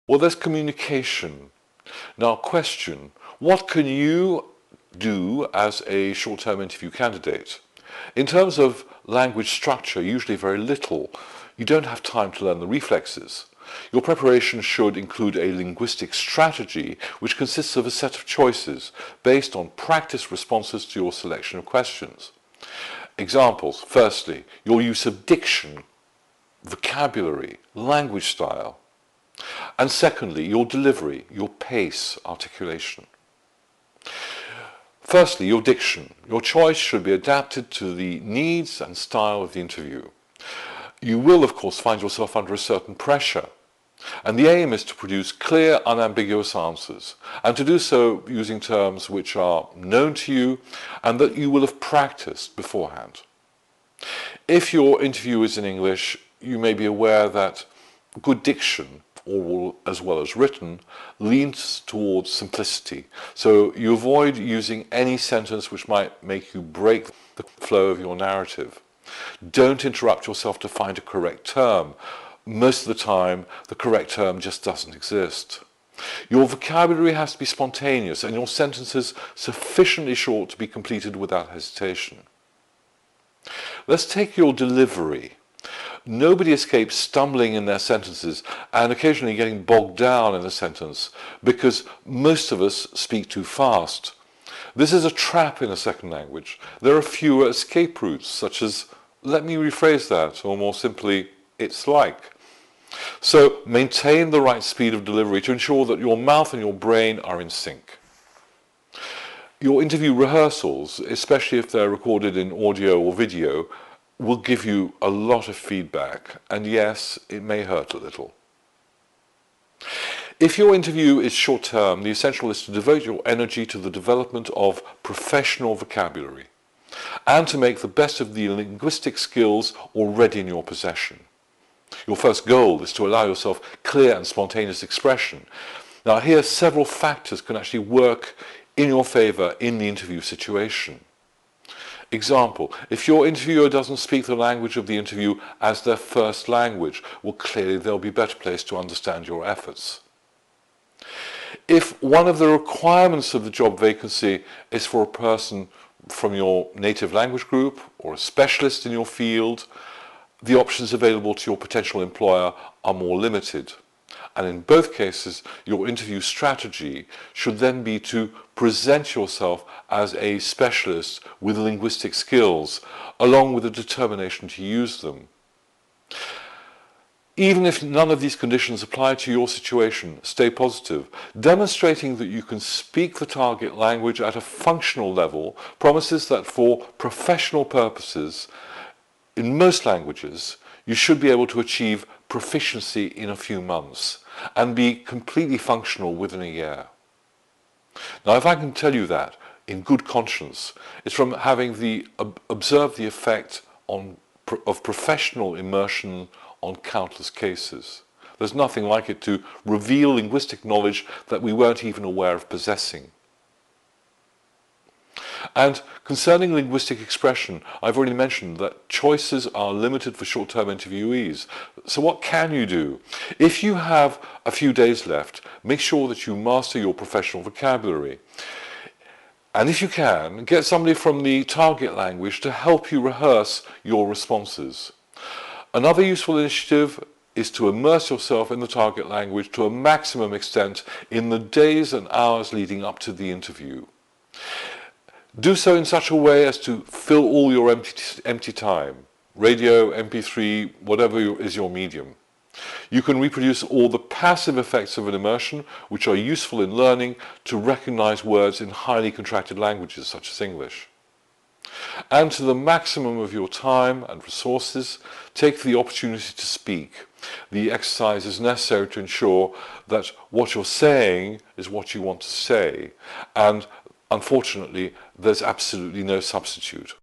Well, there's communication. Now, question, what can you do as a short-term interview candidate? In terms of language structure, usually very little. You don't have time to learn the reflexes. Your preparation should include a linguistic strategy which consists of a set of choices based on practice responses to your selection of questions. Examples: firstly, your use of diction, vocabulary, language style. And secondly, your delivery, your pace, articulation. Firstly, your diction. Your choice should be adapted to the needs and style of the interview. You will, of course, find yourself under a certain pressure, and the aim is to produce clear, unambiguous answers, and to do so using terms which are known to you and that you will have practiced beforehand. If your interview is in English, you may be aware that good diction, oral as well as written, leans towards simplicity. So you avoid using any sentence which might make you break the flow of your narrative. Don't interrupt yourself to find a correct term. Most of the time, the correct term just doesn't exist. Your vocabulary has to be spontaneous and your sentences sufficiently short to be completed without hesitation. Let's take your delivery. Nobody escapes stumbling in their sentences and occasionally getting bogged down in a sentence because most of us speak too fast. This is a trap in a second language. There are fewer escape routes, such as, let me rephrase that, or more simply, it's like. So maintain the right speed of delivery to ensure that your mouth and your brain are in sync. Your interview rehearsals, especially if they're recorded in audio or video, will give you a lot of feedback, and yes, it may hurt a little. If your interview is short-term, the essential is to devote your energy to the development of professional vocabulary and to make the best of the linguistic skills already in your possession. Your first goal is to allow yourself clear and spontaneous expression. Now here, several factors can actually work in your favor in the interview situation. Example, if your interviewer doesn't speak the language of the interview as their first language, well, clearly they'll be better placed to understand your efforts. If one of the requirements of the job vacancy is for a person from your native language group or a specialist in your field, the options available to your potential employer are more limited. And in both cases, your interview strategy should then be to present yourself as a specialist with linguistic skills, along with a determination to use them. Even if none of these conditions apply to your situation, stay positive. Demonstrating that you can speak the target language at a functional level promises that for professional purposes, in most languages, you should be able to achieve proficiency in a few months and be completely functional within a year. Now, if I can tell you that in good conscience, it's from having observed the effect of professional immersion on countless cases. There's nothing like it to reveal linguistic knowledge that we weren't even aware of possessing. And concerning linguistic expression, I've already mentioned that choices are limited for short-term interviewees. So what can you do? If you have a few days left, make sure that you master your professional vocabulary. And if you can, get somebody from the target language to help you rehearse your responses. Another useful initiative is to immerse yourself in the target language to a maximum extent in the days and hours leading up to the interview. Do so in such a way as to fill all your empty time, radio, MP3, whatever is your medium. You can reproduce all the passive effects of an immersion, which are useful in learning to recognize words in highly contracted languages such as English. And to the maximum of your time and resources, take the opportunity to speak. The exercise is necessary to ensure that what you're saying is what you want to say, and unfortunately, there's absolutely no substitute.